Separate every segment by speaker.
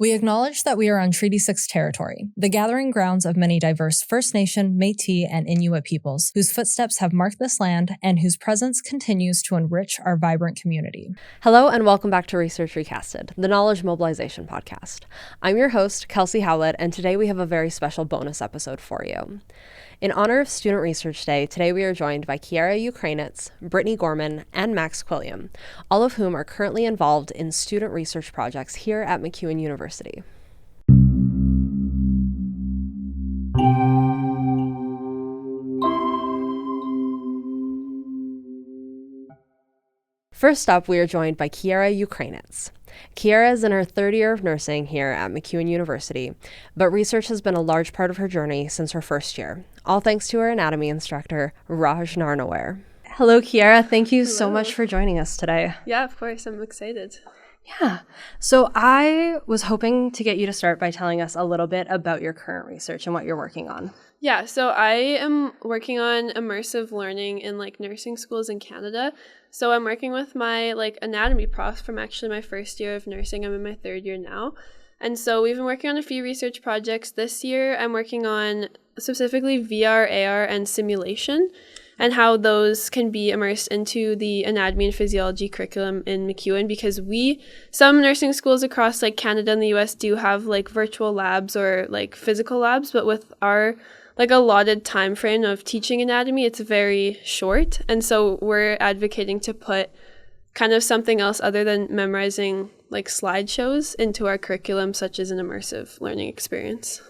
Speaker 1: We acknowledge that we are on Treaty 6 territory, the gathering grounds of many diverse First Nation, Métis, and Inuit peoples, whose footsteps have marked this land and whose presence continues to enrich our vibrant community.
Speaker 2: Hello and welcome back to Research Recasted, the Knowledge Mobilization podcast. I'm your host, Kelsey Howlett, and today we have a very special bonus episode for you. In honor of Student Research Day, today we are joined by Kiara Ukrainetz, Britni Gorman, and Max Quilliam, all of whom are currently involved in student research projects here at MacEwan University. First up, we are joined by Kiara Ukrainetz. Kiara is in her third year of nursing here at MacEwan University, but research has been a large part of her journey since her first year, all thanks to her anatomy instructor, Raj Narnaware. Hello, Kiara. Thank you so much for joining us today.
Speaker 3: Yeah, of course. I'm excited.
Speaker 2: Yeah. So I was hoping to get you to start by telling us a little bit about your current research and what you're working on.
Speaker 3: Yeah, so I am working on immersive learning in nursing schools in Canada. So I'm working with my anatomy prof from actually my first year of nursing. I'm in my third year now. And so we've been working on a few research projects. This year I'm working on specifically VR, AR, and simulation, and how those can be immersed into the anatomy and physiology curriculum in MacEwan, because some nursing schools across Canada and the US do have virtual labs or physical labs, but with our allotted time frame of teaching anatomy, it's very short. And so we're advocating to put kind of something else other than memorizing slideshows into our curriculum, such as an immersive learning experience.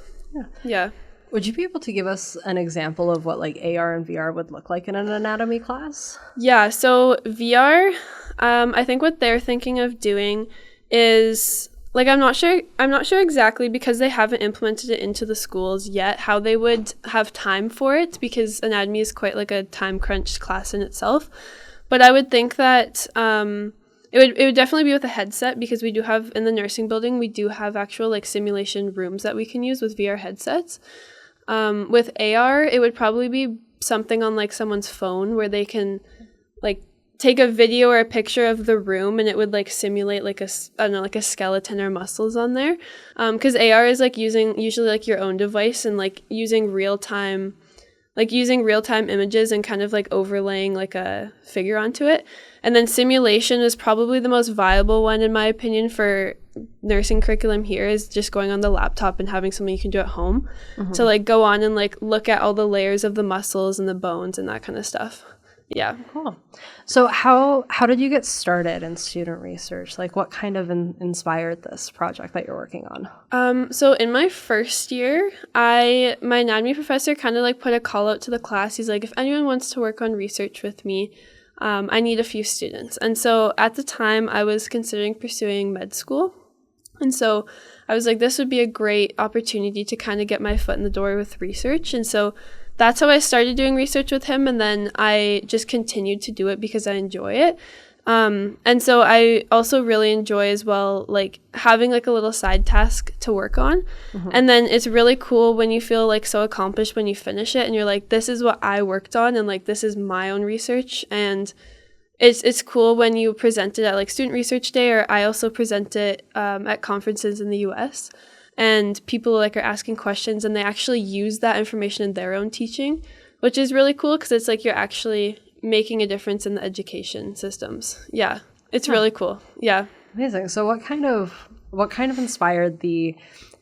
Speaker 3: Yeah.
Speaker 2: Would you be able to give us an example of what AR and VR would look like in an anatomy class?
Speaker 3: Yeah, so VR, I think what they're thinking of doing is I'm not sure exactly, because they haven't implemented it into the schools yet, how they would have time for it, because anatomy is quite a time crunch class in itself. But I would think that it would definitely be with a headset, because we do have in the nursing building, we do have actual simulation rooms that we can use with VR headsets. With AR, it would probably be something on someone's phone where they can take a video or a picture of the room, and it would simulate a skeleton or muscles on there. Because AR is using usually your own device and using real time images and kind of overlaying a figure onto it. And then simulation is probably the most viable one, in my opinion, for nursing curriculum here, is just going on the laptop and having something you can do at home to go on and look at all the layers of the muscles and the bones and that kind of stuff. Yeah.
Speaker 2: Cool. So how did you get started in student research? What kind of inspired this project that you're working on?
Speaker 3: So in my first year, my anatomy professor kind of put a call out to the class. He's if anyone wants to work on research with me, I need a few students. And so at the time, I was considering pursuing med school. And so I was this would be a great opportunity to kind of get my foot in the door with research. And so that's how I started doing research with him, and then I just continued to do it because I enjoy it. And so I also really enjoy as well, having a little side task to work on. And then it's really cool when you feel so accomplished when you finish it, and you're this is what I worked on, and this is my own research. And it's cool when you present it at Student Research Day, or I also present it at conferences in the US. And people are asking questions, and they actually use that information in their own teaching, which is really cool, because it's you're actually making a difference in the education systems. Yeah, it's really cool. Yeah.
Speaker 2: Amazing. So what kind of inspired the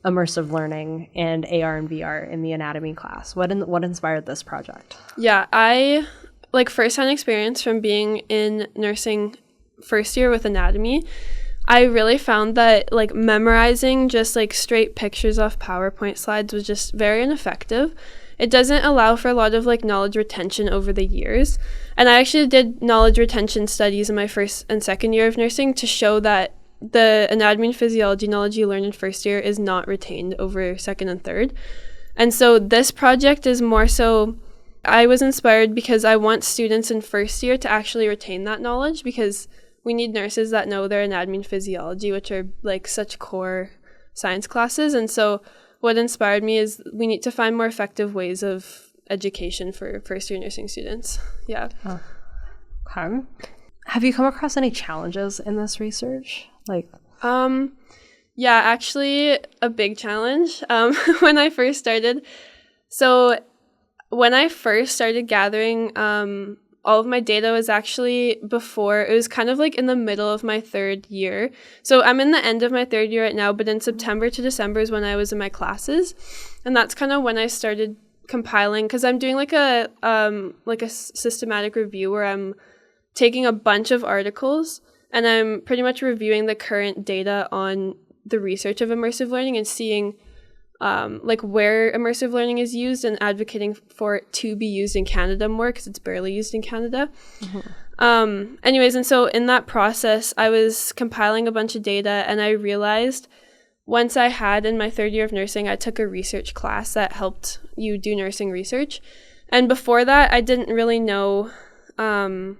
Speaker 2: immersive learning and AR and VR in the anatomy class? What inspired this project?
Speaker 3: Yeah, I first-hand experience from being in nursing first year with anatomy. I really found that memorizing just straight pictures off PowerPoint slides was just very ineffective. It doesn't allow for a lot of knowledge retention over the years. And I actually did knowledge retention studies in my first and second year of nursing to show that the anatomy and physiology knowledge you learn in first year is not retained over second and third. And so this project is more so, I was inspired because I want students in first year to actually retain that knowledge, because we need nurses that know their anatomy and physiology, which are such core science classes. And so what inspired me is we need to find more effective ways of education for first year nursing students. Yeah.
Speaker 2: Okay. Have you come across any challenges in this research?
Speaker 3: Yeah, actually a big challenge when I first started. So when I first started gathering all of my data was actually before, it was kind of like in the middle of my third year. So I'm in the end of my third year right now, but in September to December is when I was in my classes. And that's kind of when I started compiling, because I'm doing like a systematic review where I'm taking a bunch of articles and I'm pretty much reviewing the current data on the research of immersive learning and seeing like where immersive learning is used and advocating for it to be used in Canada more because it's barely used in Canada. Anyways, and so in that process, I was compiling a bunch of data and I realized once I had in my third year of nursing, I took a research class that helped you do nursing research. And before that, I didn't really know how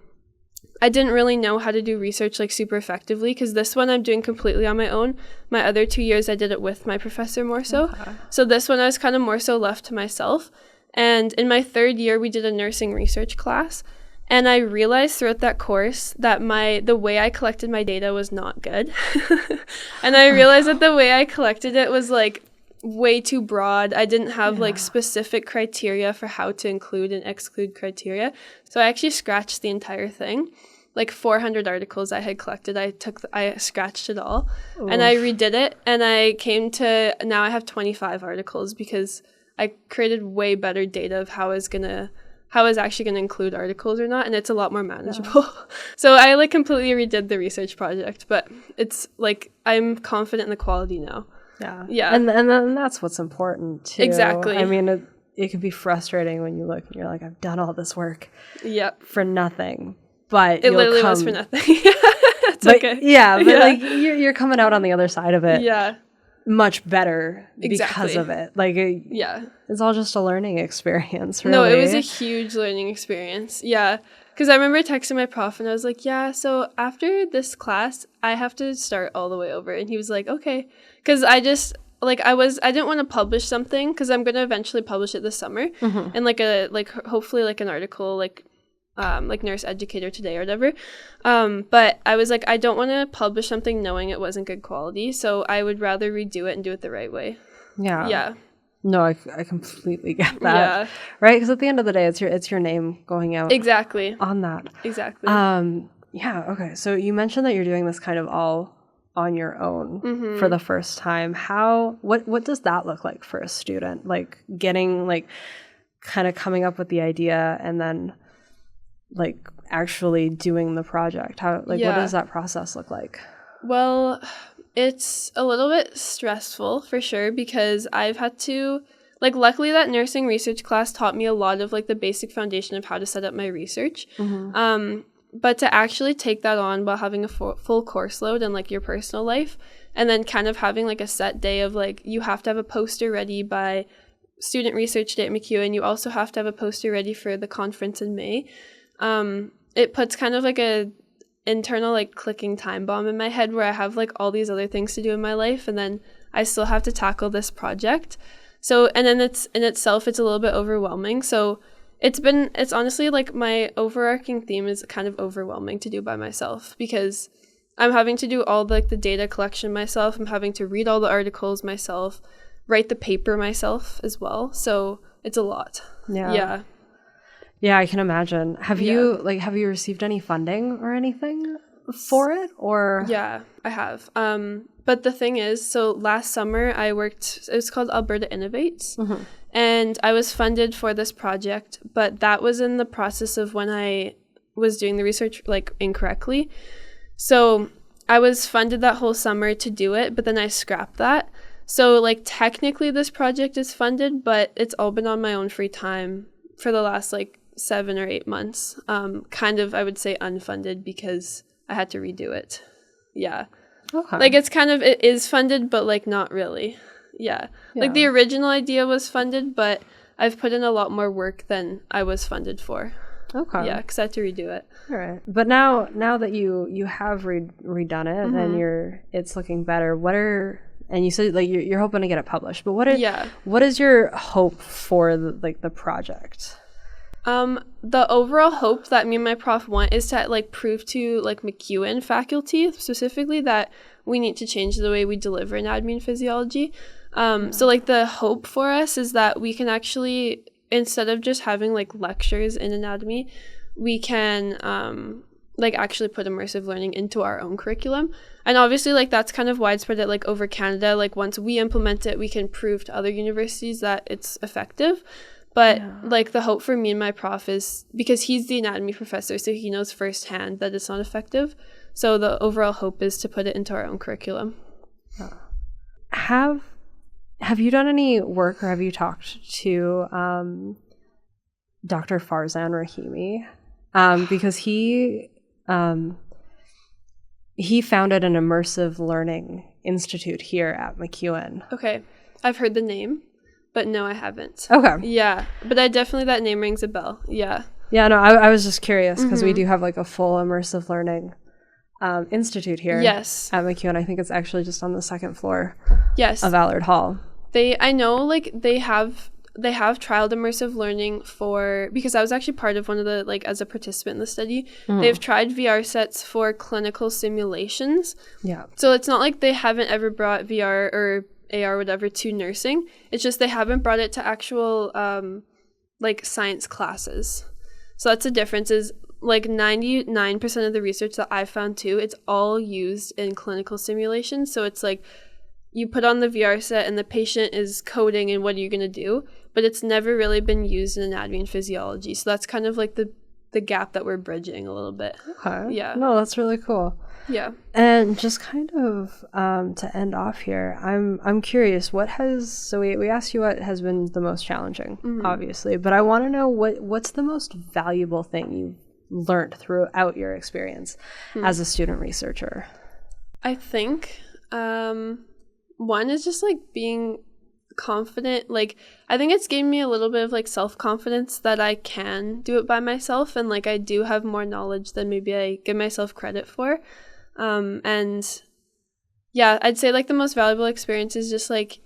Speaker 3: to do research like super effectively because this one I'm doing completely on my own. My other 2 years I did it with my professor more so. Okay. So this one I was kind of more so left to myself. And in my third year we did a nursing research class. And I realized throughout that course that the way I collected my data was not good. And I realized that the way I collected it was like way too broad. I didn't have like specific criteria for how to include and exclude criteria. So I actually scratched the entire thing. Like 400 articles I had collected, I scratched it all. Oof. And I redid it and I came to, now I have 25 articles because I created way better data of how I was actually going to include articles or not, and it's a lot more manageable. Yeah. So I like completely redid the research project, but it's like I'm confident in the quality now. Yeah.
Speaker 2: And then that's what's important too.
Speaker 3: Exactly.
Speaker 2: I mean, it can be frustrating when you look and you're like, I've done all this work for nothing. But
Speaker 3: it literally was for nothing. It's okay.
Speaker 2: Yeah, but like you're coming out on the other side of it.
Speaker 3: Yeah.
Speaker 2: Much better because of it. Like, it's all just a learning experience, really.
Speaker 3: No, it was a huge learning experience. Yeah. Because I remember texting my prof and I was like, yeah, so after this class, I have to start all the way over. And he was like, okay. Because I just, like, I didn't want to publish something because I'm going to eventually publish it this summer. Mm-hmm. And, hopefully, like, an article, like Nurse Educator Today or whatever. But I was like, I don't want to publish something knowing it wasn't good quality. So I would rather redo it and do it the right way. Yeah. Yeah.
Speaker 2: No, I completely get that. Yeah. Right? Because at the end of the day, it's your name going out.
Speaker 3: Exactly.
Speaker 2: On that.
Speaker 3: Exactly.
Speaker 2: Yeah. Okay. So you mentioned that you're doing this kind of all on your own for the first time. What does that look like for a student? Like getting like kind of coming up with the idea and then like actually doing the project. What does that process look like?
Speaker 3: Well, it's a little bit stressful for sure because I've had to, like, luckily that nursing research class taught me a lot of like the basic foundation of how to set up my research. But to actually take that on while having a full course load and like your personal life, and then kind of having like a set day of like you have to have a poster ready by Student Research Day at MacEwan. You also have to have a poster ready for the conference in May. It puts kind of like a internal like clicking time bomb in my head where I have like all these other things to do in my life and then I still have to tackle this project. So, and then it's in itself, it's a little bit overwhelming. So it's honestly like my overarching theme is kind of overwhelming to do by myself because I'm having to do all the data collection myself. I'm having to read all the articles myself, write the paper myself as well. So it's a lot. Yeah.
Speaker 2: Yeah, I can imagine. Have you received any funding or anything for it or?
Speaker 3: Yeah, I have. But the thing is, so last summer it was called Alberta Innovates, and I was funded for this project, but that was in the process of when I was doing the research like incorrectly. So I was funded that whole summer to do it, but then I scrapped that. So like technically this project is funded, but it's all been on my own free time for the last like 7 or 8 months. Kind of, I would say unfunded because I had to redo it. Yeah. Okay. Like it is funded, but like not really. Yeah. Like the original idea was funded, but I've put in a lot more work than I was funded for. Okay. Yeah, because I had to redo it.
Speaker 2: All right. But now that you have redone it and it's looking better, and you said like you're hoping to get it published, but what is your hope for the project?
Speaker 3: The overall hope that me and my prof want is to like prove to like MacEwan faculty specifically that we need to change the way we deliver anatomy and physiology. So like the hope for us is that we can actually, instead of just having like lectures in anatomy, we can like actually put immersive learning into our own curriculum. And obviously like that's kind of widespread at like over Canada. Like once we implement it, we can prove to other universities that it's effective. But like the hope for me and my prof is, because he's the anatomy professor, so he knows firsthand that it's not effective. So the overall hope is to put it into our own curriculum.
Speaker 2: Have you done any work, or have you talked to Dr. Farzan Rahimi? Because he founded an immersive learning institute here at MacEwan.
Speaker 3: Okay, I've heard the name, but no, I haven't.
Speaker 2: Okay.
Speaker 3: Yeah, but that name rings a bell. Yeah.
Speaker 2: Yeah, no, I was just curious because we do have like a full immersive learning institute here.
Speaker 3: Yes.
Speaker 2: At MacEwan. I think it's actually just on the second floor.
Speaker 3: Yes.
Speaker 2: Of Allard Hall.
Speaker 3: I know like they have trialed immersive learning because I was actually part of one of the, like as a participant in the study, they've tried VR sets for clinical simulations. Yeah. So it's not like they haven't ever brought VR or AR, whatever, to nursing. It's just they haven't brought it to actual like science classes. So that's the difference. Is like 99% of the research that I found too, it's all used in clinical simulations. So it's like you put on the VR set and the patient is coding and what are you going to do? But it's never really been used in anatomy and physiology. So that's kind of like the gap that we're bridging a little bit.
Speaker 2: Okay.
Speaker 3: Yeah.
Speaker 2: No, that's really cool.
Speaker 3: Yeah.
Speaker 2: And just kind of to end off here, I'm curious, so we asked you what has been the most challenging, obviously, but I want to know what's the most valuable thing you've learned throughout your experience as a student researcher?
Speaker 3: I think one is just like being confident. Like I think it's given me a little bit of like self-confidence that I can do it by myself, and like I do have more knowledge than maybe I give myself credit for. And yeah, I'd say like the most valuable experience is just like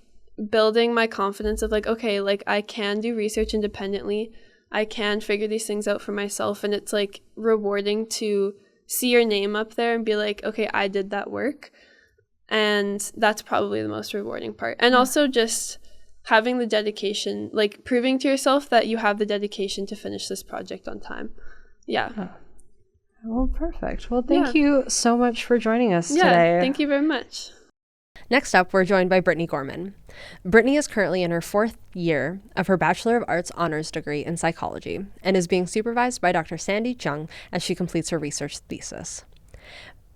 Speaker 3: building my confidence of like, okay, like I can do research independently. I can figure these things out for myself. And it's like rewarding to see your name up there and be like, okay, I did that work. And that's probably the most rewarding part. And also just having the dedication, like proving to yourself that you have the dedication to finish this project on time. Yeah.
Speaker 2: Oh. Well, perfect. Well, thank you so much for joining us today.
Speaker 3: Yeah, thank you very much.
Speaker 2: Next up, we're joined by Britni Gorman. Britni is currently in her 4th year of her Bachelor of Arts honors degree in psychology and is being supervised by Dr. Sandy Chung as she completes her research thesis.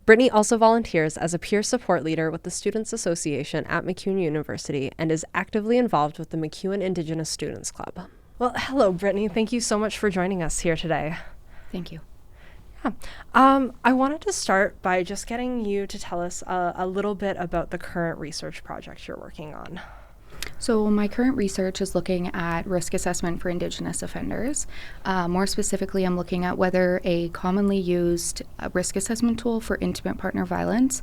Speaker 2: Britni also volunteers as a peer support leader with the Students Association at MacEwan University and is actively involved with the MacEwan Indigenous Students Club. Well, hello, Britni. Thank you so much for joining us here today.
Speaker 4: Thank you.
Speaker 2: I wanted to start by just getting you to tell us a little bit about the current research project you're working on.
Speaker 4: So my current research is looking at risk assessment for Indigenous offenders. More specifically, I'm looking at whether a commonly used risk assessment tool for intimate partner violence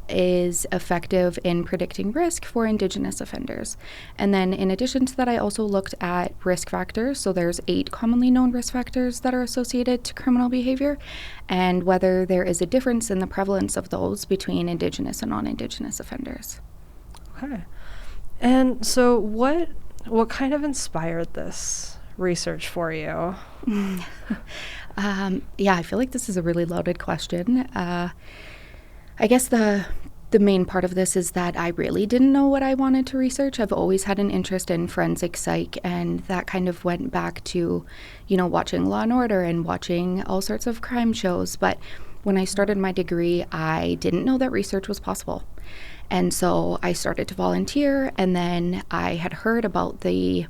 Speaker 4: is effective in predicting risk for Indigenous offenders. And then in addition to that, I also looked at risk factors. So there's 8 commonly known risk factors that are associated to criminal behavior, and whether there is a difference in the prevalence of those between Indigenous and non-Indigenous offenders.
Speaker 2: Okay. And so what kind of inspired this research for you?
Speaker 4: Yeah, I feel like this is a really loaded question. I guess the main part of this is that I really didn't know what I wanted to research. I've always had an interest in forensic psych, and that kind of went back to, watching Law and Order and watching all sorts of crime shows. But when I started my degree, I didn't know that research was possible. And so I started to volunteer, and then I had heard about the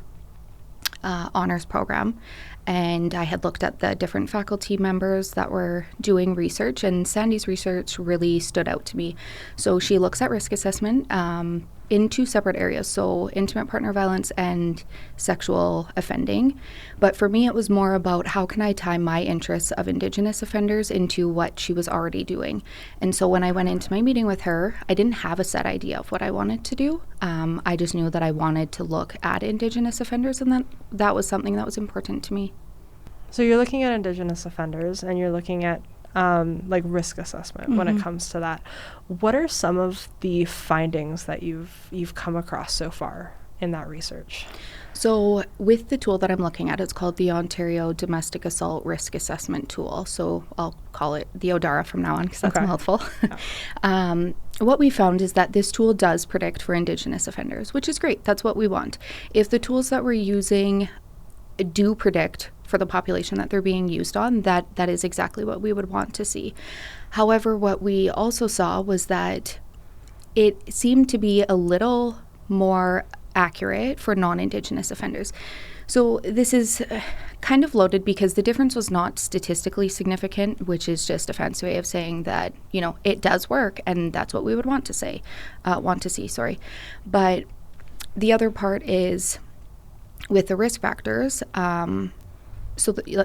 Speaker 4: honors program, and I had looked at the different faculty members that were doing research, and Sandy's research really stood out to me. So she looks at risk assessment in 2 separate areas, so intimate partner violence and sexual offending. But for me, it was more about how can I tie my interests of Indigenous offenders into what she was already doing. And so when I went into my meeting with her, I didn't have a set idea of what I wanted to do. I just knew that I wanted to look at Indigenous offenders, and that was something that was important to me.
Speaker 2: So you're looking at Indigenous offenders, and you're looking at
Speaker 5: like risk assessment when it comes to that. What are some of the findings that you've come across so far in that research?
Speaker 4: So with the tool that I'm looking at, it's called the Ontario Domestic Assault Risk Assessment Tool. So I'll call it the ODARA from now on because that's a mouthful. Yeah. What we found is that this tool does predict for Indigenous offenders, which is great. That's what we want. If the tools that we're using do predict for the population that they're being used on, that is exactly what we would want to see. However, what we also saw was that it seemed to be a little more accurate for non-Indigenous offenders. So this is kind of loaded because the difference was not statistically significant, which is just a fancy way of saying that, it does work, and that's what we would want to see. But the other part is with the risk factors.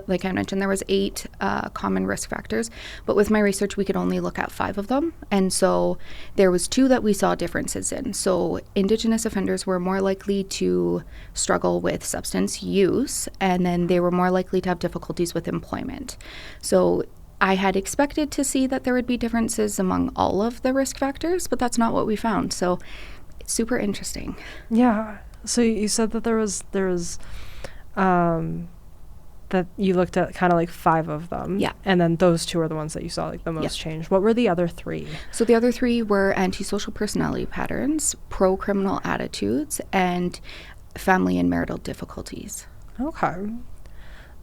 Speaker 4: Like I mentioned, there was 8 common risk factors, but with my research, we could only look at 5 of them. And so there was 2 that we saw differences in. So Indigenous offenders were more likely to struggle with substance use, and then they were more likely to have difficulties with employment. So I had expected to see that there would be differences among all of the risk factors, but that's not what we found. So it's super interesting.
Speaker 5: Yeah. So you said that there was that you looked at kind of like 5 of them.
Speaker 4: Yeah.
Speaker 5: And then those 2 are the ones that you saw like the most change. What were the other 3?
Speaker 4: So the other 3 were antisocial personality patterns, pro-criminal attitudes, and family and marital difficulties.
Speaker 5: Okay.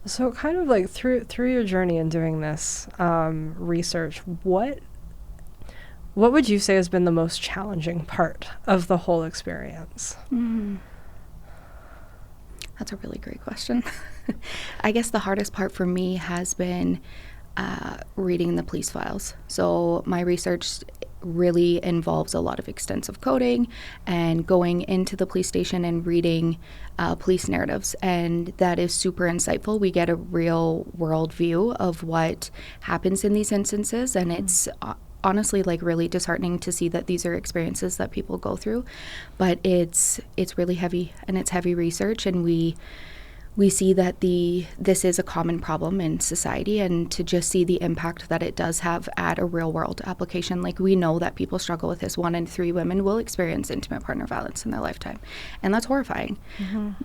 Speaker 5: So kind of like through your journey in doing this research, what would you say has been the most challenging part of the whole experience?
Speaker 4: That's a really great question. I guess the hardest part for me has been reading the police files. So my research really involves a lot of extensive coding and going into the police station and reading police narratives. And that is super insightful. We get a real world view of what happens in these instances. And it's honestly like really disheartening to see that these are experiences that people go through. But it's really heavy, and it's heavy research. And we see that this is a common problem in society, and to just see the impact that it does have at a real world application. Like, we know that people struggle with this. 1 in 3 women will experience intimate partner violence in their lifetime, and that's horrifying.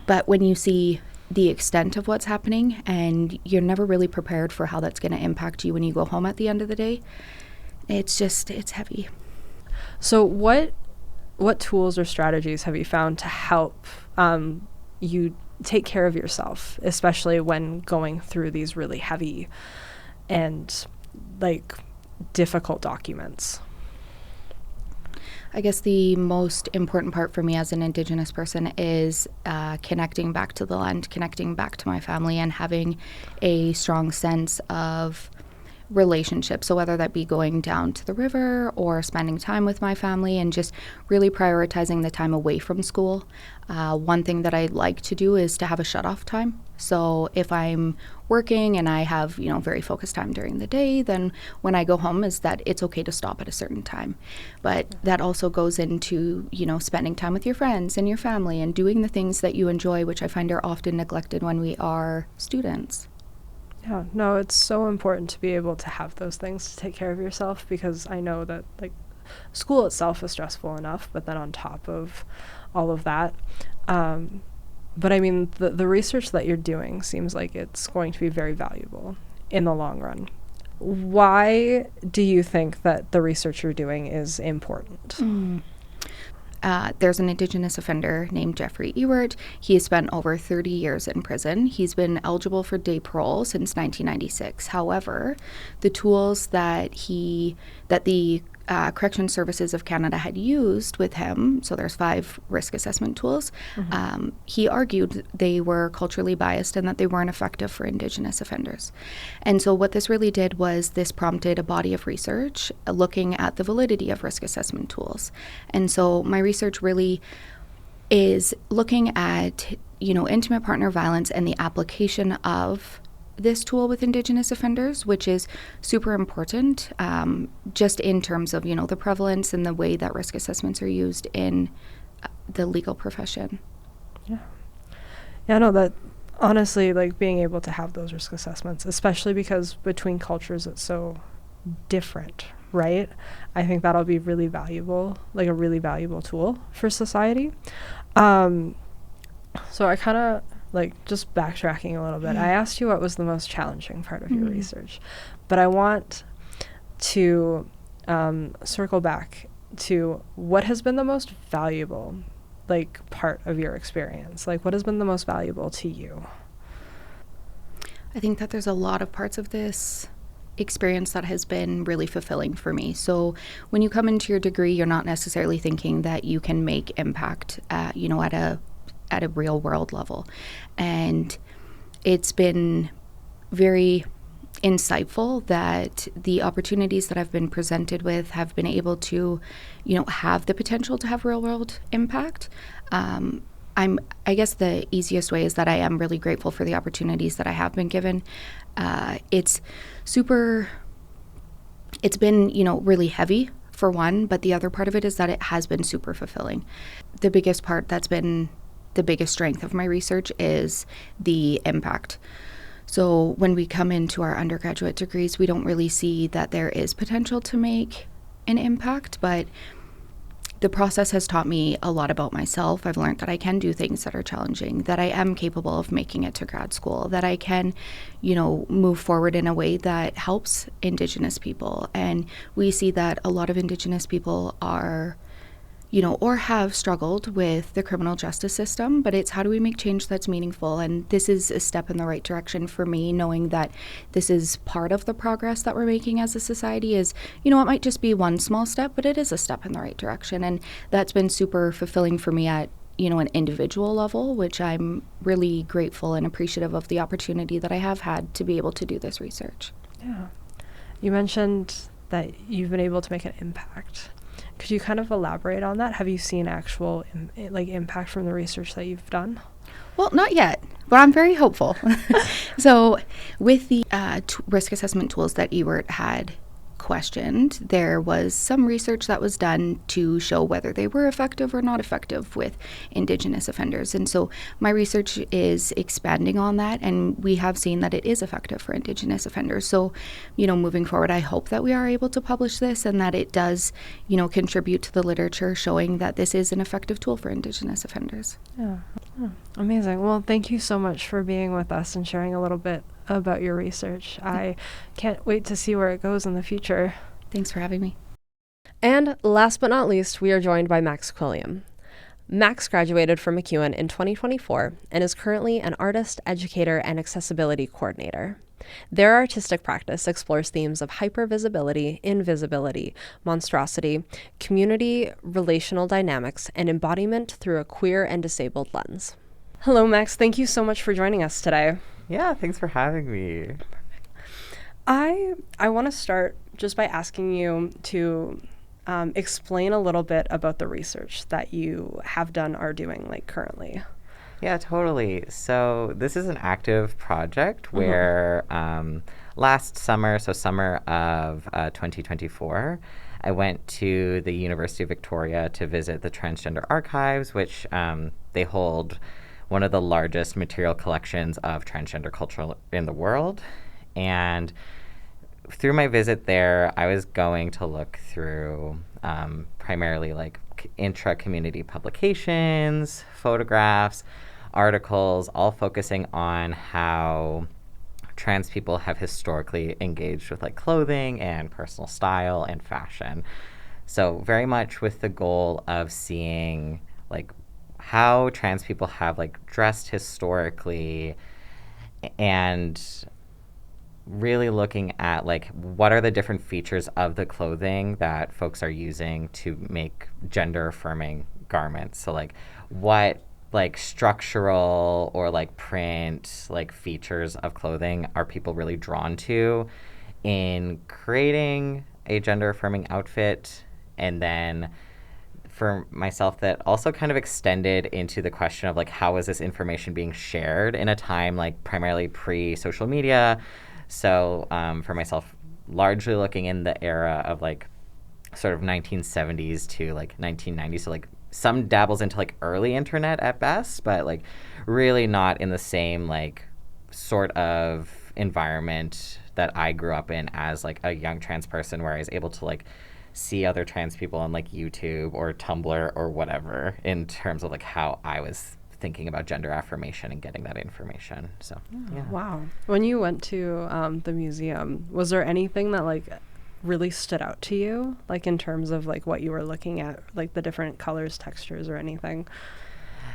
Speaker 4: But when you see the extent of what's happening, and you're never really prepared for how that's going to impact you when you go home at the end of the day, it's heavy.
Speaker 5: So what tools or strategies have you found to help you take care of yourself, especially when going through these really heavy and like difficult documents?
Speaker 4: I guess the most important part for me as an Indigenous person is connecting back to the land, connecting back to my family, and having a strong sense of relationship. So whether that be going down to the river or spending time with my family, and just really prioritizing the time away from school. One thing that I like to do is to have a shut-off time. So if I'm working and I have, very focused time during the day, then when I go home is that it's okay to stop at a certain time. But that also goes into, spending time with your friends and your family and doing the things that you enjoy, which I find are often neglected when we are students.
Speaker 5: Yeah, no, it's so important to be able to have those things to take care of yourself, because I know that like school itself is stressful enough, but then on top of all of that, but I mean, the research that you're doing seems like it's going to be very valuable in the long run. Why do you think that the research you're doing is important?
Speaker 4: There's an Indigenous offender named Jeffrey Ewert. He has spent over 30 years in prison. He's been eligible for day parole since 1996. However, the tools that the Correction Services of Canada had used with him, so there's 5 risk assessment tools, he argued they were culturally biased and that they weren't effective for Indigenous offenders. And so what this really did was this prompted a body of research looking at the validity of risk assessment tools. And so my research really is looking at, intimate partner violence and the application of this tool with Indigenous offenders, which is super important, just in terms of, the prevalence and the way that risk assessments are used in the legal profession.
Speaker 5: Yeah, no, that honestly, like being able to have those risk assessments, especially because between cultures it's so different, right? I think that'll be really valuable, like a really valuable tool for society. So I kind of like just backtracking a little bit. I asked you what was the most challenging part of your research, but I want to circle back to what has been the most valuable like part of your experience. Like what has been the most valuable to you?
Speaker 4: I think that there's a lot of parts of this experience that has been really fulfilling for me. So when you come into your degree, you're not necessarily thinking that you can make impact at a real world level. And it's been very insightful that the opportunities that I've been presented with have been able to, have the potential to have real world impact. I guess the easiest way is that I am really grateful for the opportunities that I have been given. It's been, really heavy for one, but the other part of it is that it has been super fulfilling. The biggest part that's been the biggest strength of my research is the impact. So when we come into our undergraduate degrees, we don't really see that there is potential to make an impact, but the process has taught me a lot about myself. I've learned that I can do things that are challenging, that I am capable of making it to grad school, that I can, move forward in a way that helps Indigenous people. And we see that a lot of Indigenous people are, or have struggled with the criminal justice system, but it's how do we make change that's meaningful? And this is a step in the right direction for me, knowing that this is part of the progress that we're making as a society is, it might just be one small step, but it is a step in the right direction. And that's been super fulfilling for me at, an individual level, which I'm really grateful and appreciative of the opportunity that I have had to be able to do this research.
Speaker 5: Yeah. You mentioned that you've been able to make an impact. Could you kind of elaborate on that? Have you seen actual impact from the research that you've done?
Speaker 4: Well, not yet, but I'm very hopeful. So with the risk assessment tools that Ewert had questioned, there was some research that was done to show whether they were effective or not effective with Indigenous offenders. And so my research is expanding on that, and we have seen that it is effective for Indigenous offenders. So, moving forward, I hope that we are able to publish this and that it does, contribute to the literature showing that this is an effective tool for Indigenous offenders.
Speaker 5: Yeah. Oh, amazing. Well, thank you so much for being with us and sharing a little bit about your research. I can't wait to see where it goes in the future.
Speaker 4: Thanks for having me.
Speaker 2: And last but not least, we are joined by Max Quilliam. Max graduated from MacEwan in 2024 and is currently an artist, educator, and accessibility coordinator. Their artistic practice explores themes of hypervisibility, invisibility, monstrosity, community, relational dynamics, and embodiment through a queer and disabled lens. Hello, Max. Thank you so much for joining us today.
Speaker 6: Yeah, thanks for having me.
Speaker 2: I want to start just by asking you to explain a little bit about the research that you have done or doing currently.
Speaker 6: Yeah, totally. So this is an active project where last summer, so summer of 2024, I went to the University of Victoria to visit the Transgender Archives, which they hold one of the largest material collections of transgender culture in the world. And through my visit there, I was going to look through primarily intra-community publications, photographs, articles, all focusing on how trans people have historically engaged with clothing and personal style and fashion. So very much with the goal of seeing how trans people have dressed historically, and really looking at what are the different features of the clothing that folks are using to make gender affirming garments. So what structural or print features of clothing are people really drawn to in creating a gender affirming outfit. And then for myself, that also kind of extended into the question of how is this information being shared in a time primarily pre-social media. So for myself, largely looking in the era of sort of 1970s to 1990s, so some dabbles into like early internet at best, but like really not in the same like sort of environment that I grew up in as like a young trans person, where I was able to like see other trans people on like YouTube or Tumblr or whatever in terms of like how I was thinking about gender affirmation and getting that information. So yeah.
Speaker 5: Wow. When you went to the museum, was there anything that like really stood out to you, like in terms of like what you were looking at, like the different colors, textures, or anything?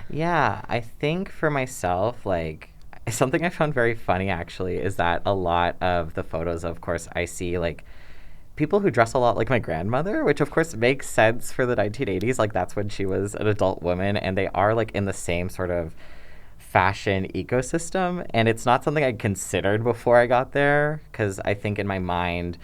Speaker 6: Yeah, I think for myself, like something I found very funny actually is that a lot of the photos, of course, I see like people who dress a lot like my grandmother, which of course makes sense for the 1980s. Like that's when she was an adult woman, and they are like in the same sort of fashion ecosystem. And it's not something I considered before I got there, because I think in my mind,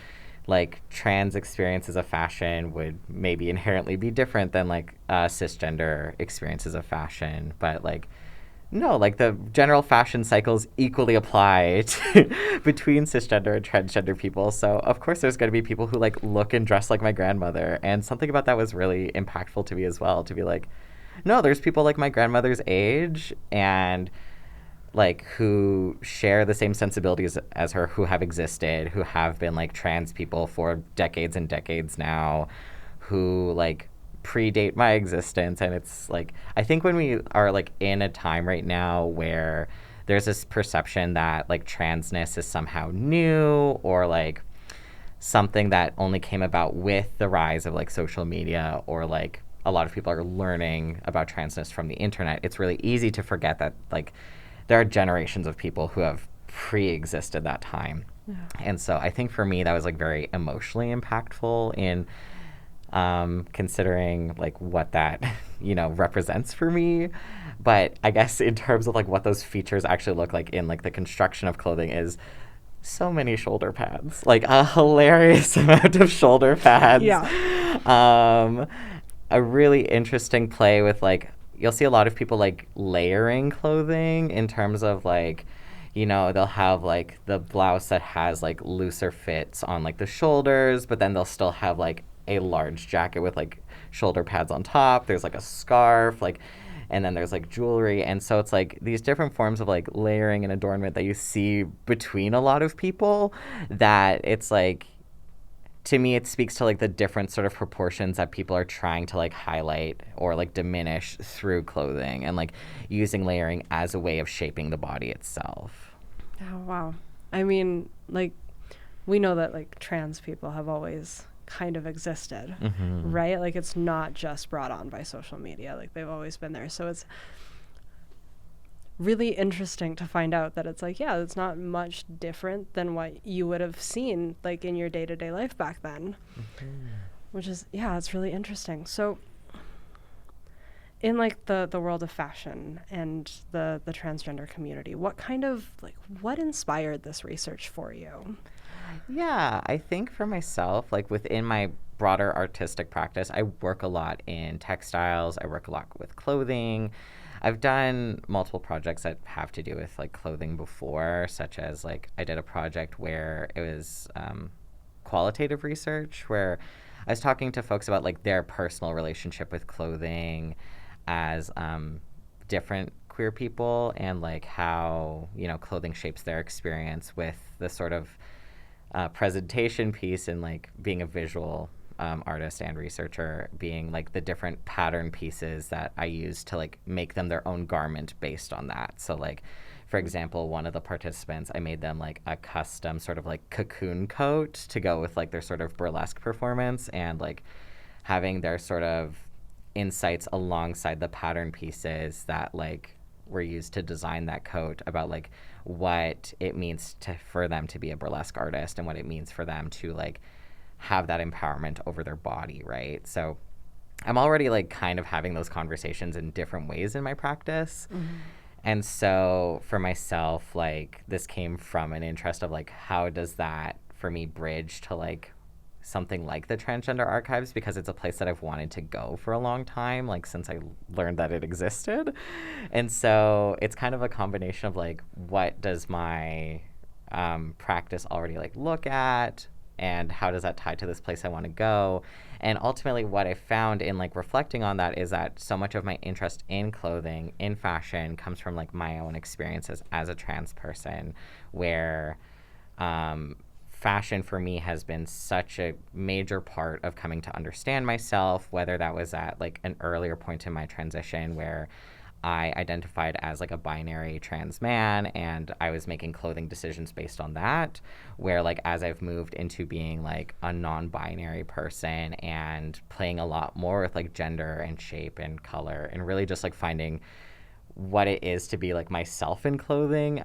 Speaker 6: like trans experiences of fashion would maybe inherently be different than like cisgender experiences of fashion. But like, no, like the general fashion cycles equally apply to between cisgender and transgender people. So of course there's going to be people who like look and dress like my grandmother. And something about that was really impactful to me as well, to be like, no, there's people like my grandmother's age and like who share the same sensibilities as her, who have existed, who have been like trans people for decades and decades now, who like predate my existence. And it's like, I think when we are like in a time right now where there's this perception that like transness is somehow new, or like something that only came about with the rise of like social media, or like a lot of people are learning about transness from the internet, it's really easy to forget that like there are generations of people who have pre-existed that time. Yeah. And so I think for me that was like very emotionally impactful in considering like what that, you know, represents for me. But I guess in terms of like what those features actually look like in like the construction of clothing is so many shoulder pads, like a hilarious amount of shoulder pads.
Speaker 5: Yeah.
Speaker 6: A really interesting play with like, you'll see a lot of people like layering clothing in terms of like, you know, they'll have like the blouse that has like looser fits on like the shoulders, but then they'll still have like a large jacket with like shoulder pads on top. There's like a scarf, like, and then there's like jewelry. And so it's like these different forms of like layering and adornment that you see between a lot of people, that it's like, to me, it speaks to like the different sort of proportions that people are trying to like highlight or like diminish through clothing, and like using layering as a way of shaping the body itself.
Speaker 5: Oh, wow. I mean, like, we know that like trans people have always kind of existed, right? Like it's not just brought on by social media, like they've always been there. So it's really interesting to find out that it's like, yeah, it's not much different than what you would have seen like in your day-to-day life back then, which is, yeah, it's really interesting. So in like the world of fashion and the transgender community, what kind of like, what inspired this research for you?
Speaker 6: Yeah, I think for myself, like within my broader artistic practice, I work a lot in textiles. I work a lot with clothing. I've done multiple projects that have to do with like clothing before, such as like I did a project where it was qualitative research, where I was talking to folks about like their personal relationship with clothing as different queer people, and like how, you know, clothing shapes their experience with the sort of presentation piece, and like being a visual artist and researcher, being like the different pattern pieces that I use to like make them their own garment based on that. So like, for example, one of the participants, I made them like a custom sort of like cocoon coat to go with like their sort of burlesque performance, and like having their sort of insights alongside the pattern pieces that like were used to design that coat, about like what it means for them to be a burlesque artist, and what it means for them to like have that empowerment over their body, right? So I'm already like kind of having those conversations in different ways in my practice. And so for myself, like this came from an interest of like, how does that for me bridge to like something like the Transgender Archives, because it's a place that I've wanted to go for a long time, like since I learned that it existed. And so it's kind of a combination of like, what does my practice already like look at? and how does that tie to this place I want to go? And ultimately what I found in like reflecting on that is that so much of my interest in clothing, in fashion, comes from like my own experiences as a trans person, where fashion for me has been such a major part of coming to understand myself, whether that was at like an earlier point in my transition where I identified as like a binary trans man and I was making clothing decisions based on that, where like as I've moved into being like a non-binary person and playing a lot more with like gender and shape and color and really just like finding what it is to be like myself in clothing,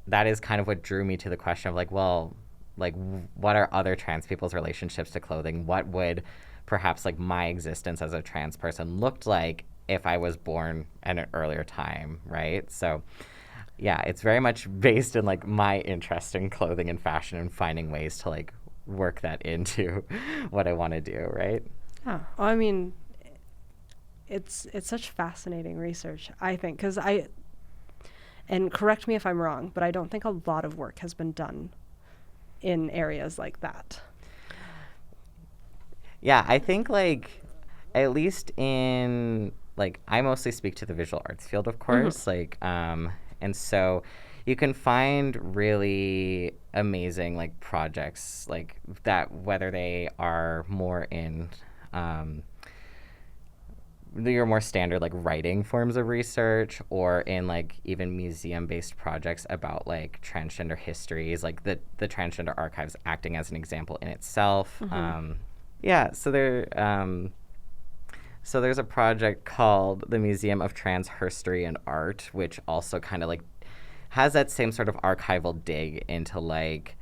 Speaker 6: that is kind of what drew me to the question of like, well, like what are other trans people's relationships to clothing? What would perhaps like my existence as a trans person looked like if I was born at an earlier time, right? So yeah, it's very much based in like my interest in clothing and fashion and finding ways to like work that into what I want to do, right?
Speaker 5: Oh, well, I mean, it's such fascinating research, I think, because and correct me if I'm wrong, but I don't think a lot of work has been done in areas like that.
Speaker 6: Yeah, I think like at least in like I mostly speak to the visual arts field, of course, like and so you can find really amazing like projects like that, whether they are more in your more standard like writing forms of research or in like even museum-based projects about like transgender histories, like the Transgender Archives acting as an example in itself. Yeah, so there's a project called the Museum of Trans History and Art, which also kind of like has that same sort of archival dig into like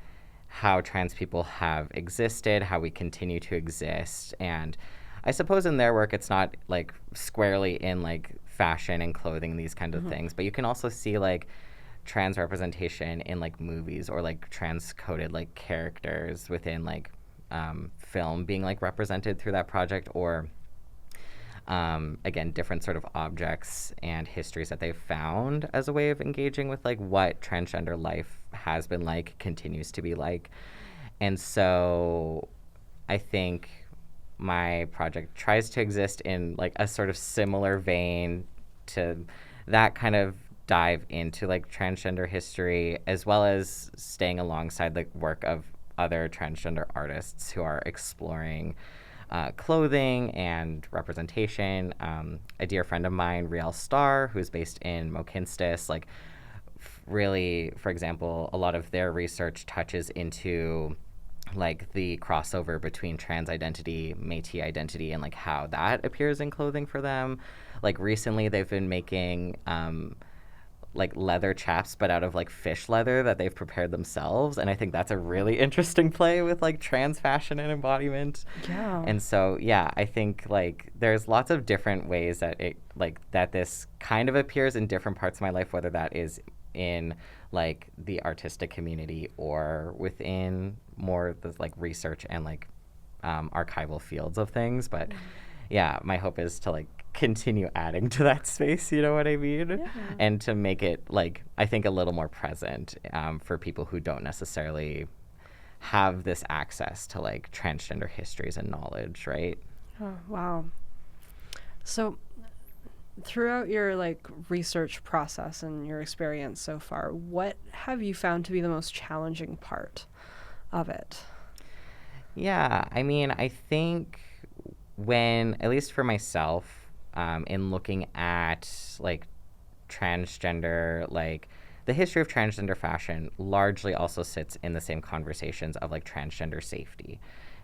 Speaker 6: how trans people have existed, how we continue to exist. And I suppose in their work, it's not like squarely in like fashion and clothing, these kinds of things, but you can also see like trans representation in like movies or like trans coded like characters within like film being like represented through that project, or again, different sort of objects and histories that they've found as a way of engaging with like what transgender life has been like, continues to be like. And so I think my project tries to exist in like a sort of similar vein to that, kind of dive into like transgender history, as well as staying alongside the work of other transgender artists who are exploring clothing and representation. A dear friend of mine, Riel Starr, who's based in Mokinstis, like really, for example, a lot of their research touches into like the crossover between trans identity, Métis identity, and like how that appears in clothing for them. Like recently they've been making like leather chaps, but out of like fish leather that they've prepared themselves. And I think that's a really interesting play with like trans fashion and embodiment.
Speaker 5: Yeah.
Speaker 6: And so, yeah, I think like there's lots of different ways that it like that this kind of appears in different parts of my life, whether that is in like the artistic community or within more the like research and like archival fields of things. But yeah, my hope is to like continue adding to that space, you know what I mean?
Speaker 5: Yeah.
Speaker 6: And to make it like, I think, a little more present for people who don't necessarily have this access to like transgender histories and knowledge, right?
Speaker 5: Oh, wow. So throughout your like research process and your experience so far, what have you found to be the most challenging part of it?
Speaker 6: Yeah, I mean, I think when, at least for myself, in looking at like transgender, like the history of transgender fashion largely also sits in the same conversations of like transgender safety,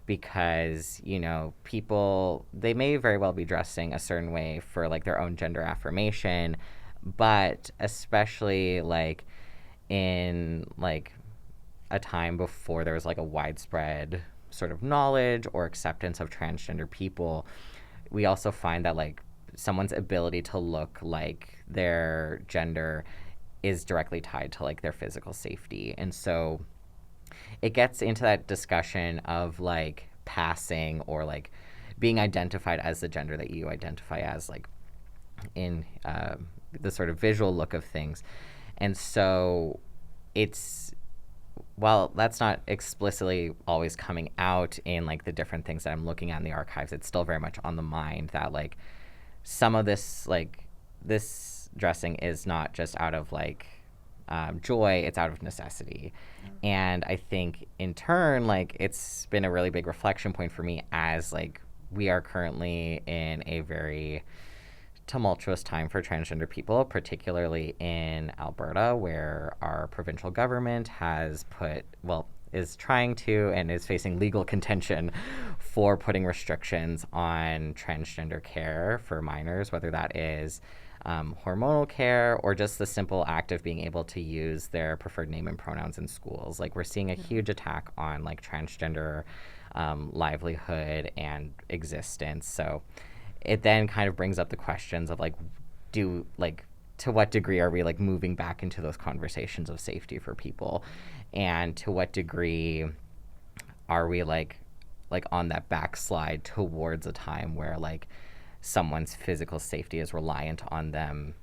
Speaker 6: because, you know, people, they may very well be dressing a certain way for like their own gender affirmation, but especially like in like a time before there was like a widespread sort of knowledge or acceptance of transgender people, we also find that like someone's ability to look like their gender is directly tied to like their physical safety. And so it gets into that discussion of like passing or like being identified as the gender that you identify as, like in the sort of visual look of things. And so it's while that's not explicitly always coming out in like the different things that I'm looking at in the archives, it's still very much on the mind that like some of this, like this dressing is not just out of like joy, it's out of necessity. And I think in turn, like it's been a really big reflection point for me as like we are currently in a very tumultuous time for transgender people, particularly in Alberta, where our provincial government has is trying to and is facing legal contention for putting restrictions on transgender care for minors, whether that is hormonal care or just the simple act of being able to use their preferred name and pronouns in schools. Like we're seeing a huge attack on like transgender livelihood and existence. So it then kind of brings up the questions of like, to what degree are we like moving back into those conversations of safety for people, and to what degree are we like on that backslide towards a time where like someone's physical safety is reliant on them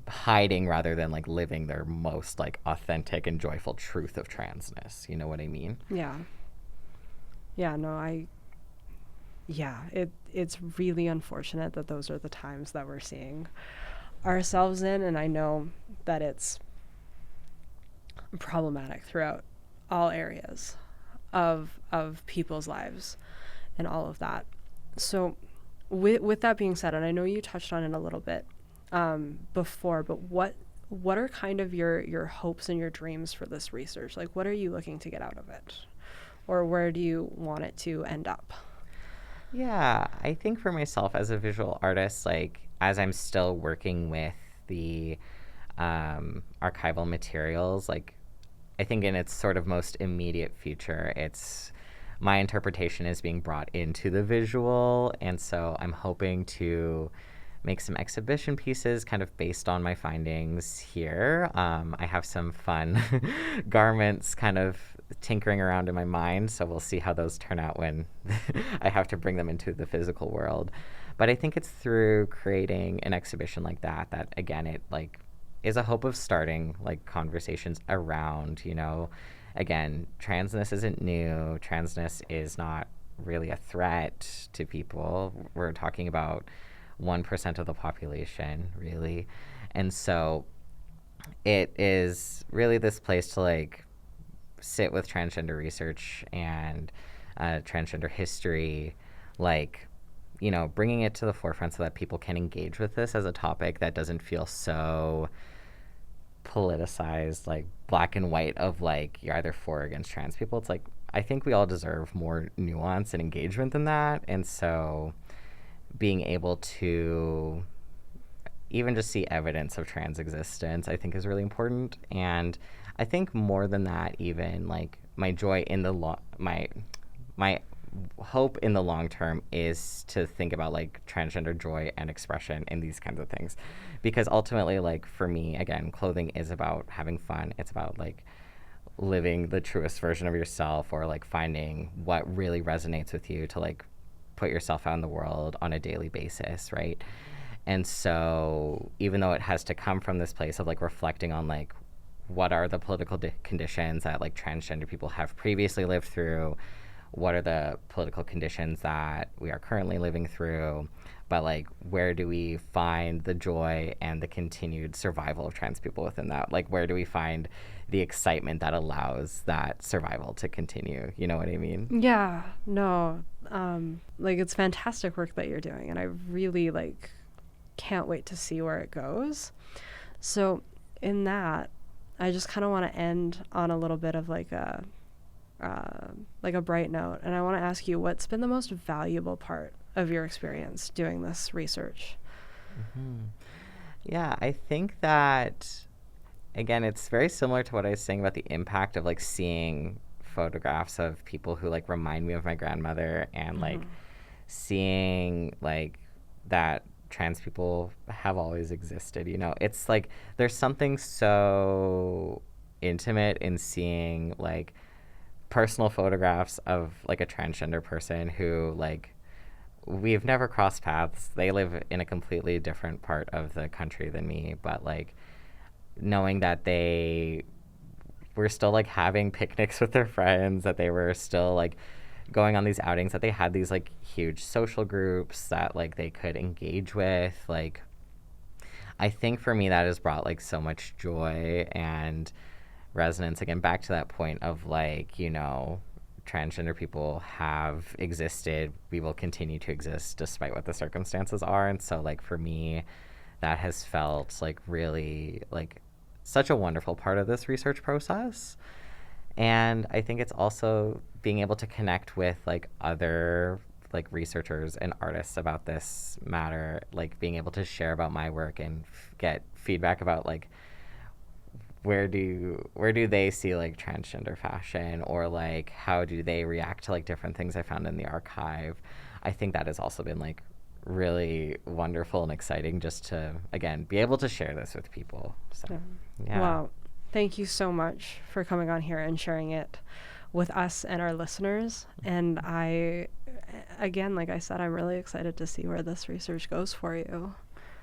Speaker 6: hiding rather than like living their most like authentic and joyful truth of transness. You know what I mean?
Speaker 5: It's really unfortunate that those are the times that we're seeing ourselves in, and I know that it's problematic throughout all areas of people's lives and all of that. So with that being said, and I know you touched on it a little bit before, but what are kind of your hopes and your dreams for this research? Like, what are you looking to get out of it, or where do you want it to end up?
Speaker 6: Yeah, I think for myself as a visual artist, like as I'm still working with the archival materials, like I think in its sort of most immediate future, it's my interpretation is being brought into the visual. And so I'm hoping to make some exhibition pieces kind of based on my findings here. I have some fun garments kind of tinkering around in my mind, so we'll see how those turn out when I have to bring them into the physical world. But I think it's through creating an exhibition like that again, it like is a hope of starting like conversations around, you know, again, transness isn't new. Transness is not really a threat to people. We're talking about 1% of the population, really. And so it is really this place to like sit with transgender research and transgender history, like, you know, bringing it to the forefront so that people can engage with this as a topic that doesn't feel so politicized, like black and white of like you're either for or against trans people. It's like I think we all deserve more nuance and engagement than that. And so being able to even just see evidence of trans existence, I think is really important. And I think more than that, even like my joy in the my hope in the long term is to think about like transgender joy and expression in these kinds of things, because ultimately, like for me, again, clothing is about having fun. It's about like living the truest version of yourself, or like finding what really resonates with you to like put yourself out in the world on a daily basis, right? And so even though it has to come from this place of like reflecting on like what are the political conditions that like transgender people have previously lived through, what are the political conditions that we are currently living through, but like where do we find the joy and the continued survival of trans people within that? Like where do we find the excitement that allows that survival to continue? You know what I mean?
Speaker 5: Yeah, no, like it's fantastic work that you're doing, and I really like can't wait to see where it goes. So in that, I just kind of want to end on a little bit of like a bright note, and I want to ask you, what's been the most valuable part of your experience doing this research?
Speaker 6: Mm-hmm. Yeah, I think that, again, it's very similar to what I was saying about the impact of like seeing photographs of people who like remind me of my grandmother, and like seeing like that trans people have always existed. You know, it's like there's something so intimate in seeing like personal photographs of like a transgender person who like we've never crossed paths. They live in a completely different part of the country than me, but like knowing that they were still like having picnics with their friends, that they were still like going on these outings, that they had these like huge social groups that like they could engage with. Like, I think for me that has brought like so much joy and resonance, again, back to that point of like, you know, transgender people have existed, we will continue to exist despite what the circumstances are. And so like for me, that has felt like really like such a wonderful part of this research process. And I think it's also being able to connect with like other like researchers and artists about this matter, like being able to share about my work and get feedback about like where do they see like transgender fashion, or like how do they react to like different things I found in the archive. I think that has also been like really wonderful and exciting, just to again be able to share this with people. So yeah.
Speaker 5: Wow. Thank you so much for coming on here and sharing it with us and our listeners. And I, again, like I said, I'm really excited to see where this research goes for you.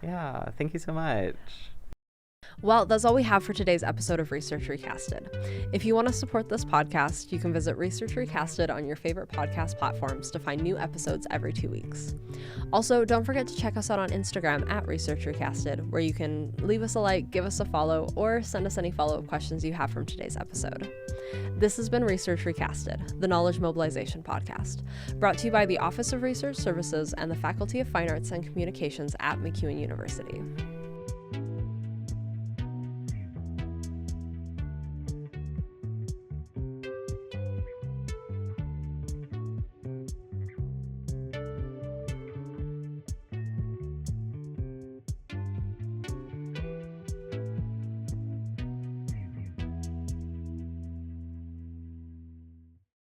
Speaker 6: Yeah, thank you so much.
Speaker 2: Well, that's all we have for today's episode of Research Recasted. If you want to support this podcast, you can visit Research Recasted on your favorite podcast platforms to find new episodes every 2 weeks. Also, don't forget to check us out on Instagram at Research Recasted, where you can leave us a like, give us a follow, or send us any follow-up questions you have from today's episode. This has been Research Recasted, the Knowledge Mobilization podcast, brought to you by the Office of Research Services and the Faculty of Fine Arts and Communications at MacEwan University.